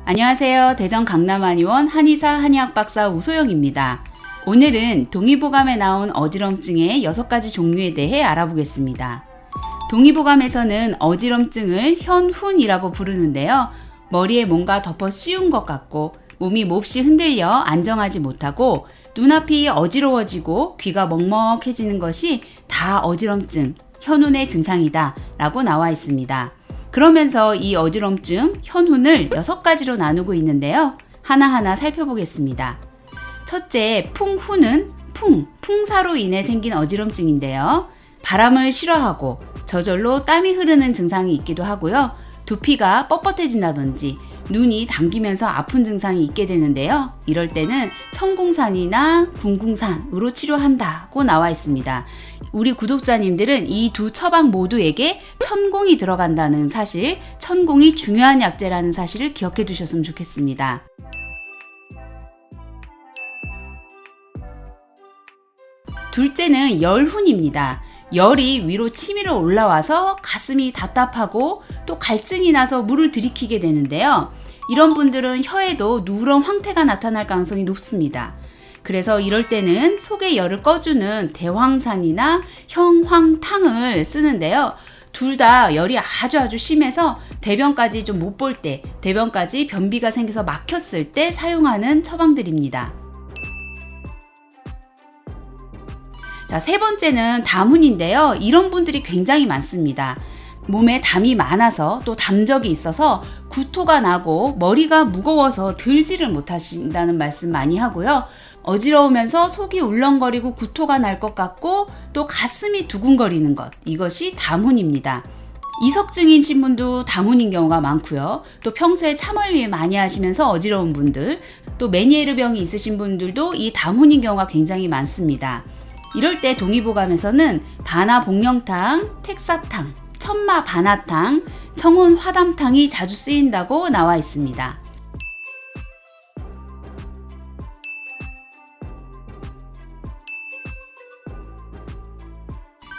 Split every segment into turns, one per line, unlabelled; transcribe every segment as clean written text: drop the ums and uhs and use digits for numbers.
안녕하세요. 대전 강남한의원 한의사 한의학박사 우소영입니다. 오늘은 동의보감에 나온 어지럼증의 6가지 종류에 대해 알아보겠습니다. 동의보감에서는 어지럼증을 현훈이라고 부르는데요. 머리에 뭔가 덮어 씌운 것 같고 몸이 몹시 흔들려 안정하지 못하고 눈앞이 어지러워지고 귀가 먹먹해지는 것이 다 어지럼증, 현훈의 증상이다 라고 나와 있습니다. 그러면서 이 어지럼증, 현훈을 6가지로 나누고 있는데요. 하나하나 살펴보겠습니다. 첫째, 풍훈은 풍사로 인해 생긴 어지럼증인데요. 바람을 싫어하고 저절로 땀이 흐르는 증상이 있기도 하고요. 두피가 뻣뻣해진다든지 눈이 당기면서 아픈 증상이 있게 되는데요. 이럴 때는 천궁산이나 궁궁산으로 치료한다고 나와 있습니다. 우리 구독자님들은 이 두 처방 모두에게 천궁이 들어간다는 사실, 천궁이 중요한 약재라는 사실을 기억해 두셨으면 좋겠습니다. 둘째는 열훈입니다. 열이 위로 치밀어 올라와서 가슴이 답답하고 또 갈증이 나서 물을 들이키게 되는데요. 이런 분들은 혀에도 누런 황태가 나타날 가능성이 높습니다. 그래서 이럴 때는 속의 열을 꺼주는 대황산이나 형황탕을 쓰는데요. 둘 다 열이 아주 심해서 대변까지 좀 못 볼 때, 대변까지 변비가 생겨서 막혔을 때 사용하는 처방들입니다. 자, 세 번째는 담훈인데요. 이런 분들이 굉장히 많습니다. 몸에 담이 많아서 또 담적이 있어서 구토가 나고 머리가 무거워서 들지를 못하신다는 말씀 많이 하고요. 어지러우면서 속이 울렁거리고 구토가 날 것 같고 또 가슴이 두근거리는 것, 이것이 담훈입니다. 이석증인 신분도 담훈인 경우가 많고요. 또 평소에 참을미 많이 하시면서 어지러운 분들, 또 메니에르병이 있으신 분들도 이 담훈인 경우가 굉장히 많습니다. 이럴 때 동의보감에서는 바나복령탕, 택사탕, 천마바나탕, 청혼화담탕이 자주 쓰인다고 나와 있습니다.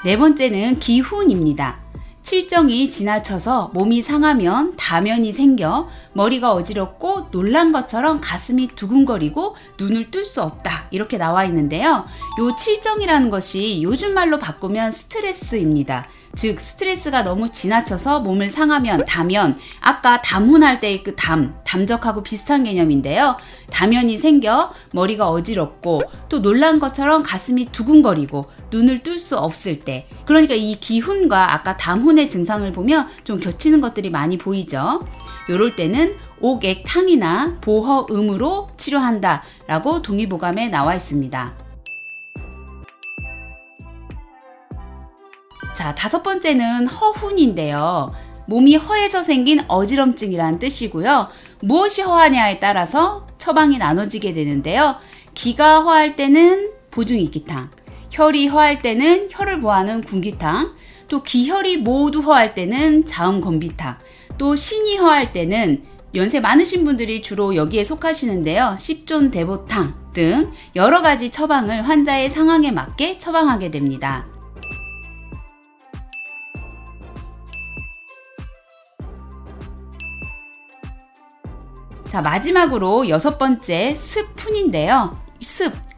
네 번째는 기훈입니다. 칠정이 지나쳐서 몸이 상하면 다면이 생겨 머리가 어지럽고 놀란 것처럼 가슴이 두근거리고 눈을 뜰 수 없다, 이렇게 나와 있는데요. 요 칠정이라는 것이 요즘 말로 바꾸면 스트레스입니다. 즉 스트레스가 너무 지나쳐서 몸을 상하면 다면, 아까 담훈할 때의 그 담적하고 비슷한 개념인데요. 다면이 생겨 머리가 어지럽고 또 놀란 것처럼 가슴이 두근거리고 눈을 뜰 수 없을 때, 그러니까 이 기훈과 아까 담훈의 증상을 보면 좀 겹치는 것들이 많이 보이죠. 요럴 때는 옥액탕이나 보허음으로 치료한다 라고 동의보감에 나와 있습니다. 자, 다섯 번째는 허훈인데요. 몸이 허해서 생긴 어지럼증이란 뜻이고요. 무엇이 허하냐에 따라서 처방이 나눠지게 되는데요. 기가 허할 때는 보중이기탕, 혈이 허할 때는 혈을 보하는 군기탕, 또 기혈이 모두 허할 때는 자음건비탕, 또 신이 허할 때는 연세 많으신 분들이 주로 여기에 속하시는데요. 십존대보탕 등 여러 가지 처방을 환자의 상황에 맞게 처방하게 됩니다. 자, 마지막으로 6번째 습훈인데요.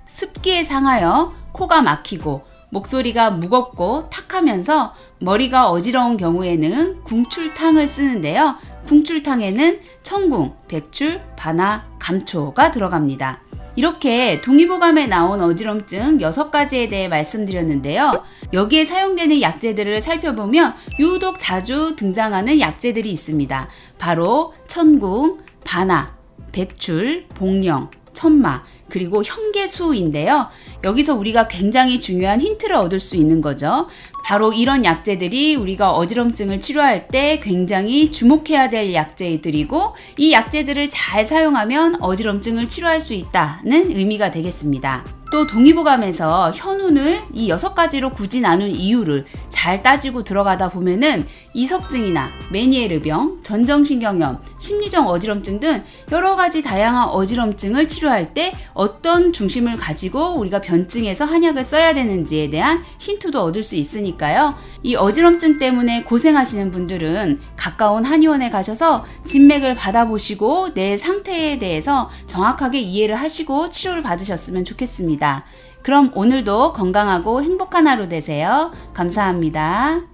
습기에 상하여 코가 막히고 목소리가 무겁고 탁하면서 머리가 어지러운 경우에는 궁출탕을 쓰는데요. 궁출탕에는 청궁, 백출, 바나, 감초가 들어갑니다. 이렇게 동의보감에 나온 어지럼증 6가지에 대해 말씀드렸는데요. 여기에 사용되는 약재들을 살펴보면 유독 자주 등장하는 약재들이 있습니다. 바로 천궁, 바나, 백출, 복령, 천마, 그리고 현계수인데요. 여기서 우리가 굉장히 중요한 힌트를 얻을 수 있는 거죠. 바로 이런 약재들이 우리가 어지럼증을 치료할 때 굉장히 주목해야 될 약재들이고, 이 약재들을 잘 사용하면 어지럼증을 치료할 수 있다는 의미가 되겠습니다. 또 동의보감에서 현훈을 이 6가지로 굳이 나눈 이유를 잘 따지고 들어가다 보면은 이석증이나 메니에르병, 전정신경염, 심리적 어지럼증 등 여러 가지 다양한 어지럼증을 치료할 때 어떤 중심을 가지고 우리가 변증해서 한약을 써야 되는지에 대한 힌트도 얻을 수 있으니까요. 이 어지럼증 때문에 고생하시는 분들은 가까운 한의원에 가셔서 진맥을 받아보시고 내 상태에 대해서 정확하게 이해를 하시고 치료를 받으셨으면 좋겠습니다. 그럼 오늘도 건강하고 행복한 하루 되세요. 감사합니다.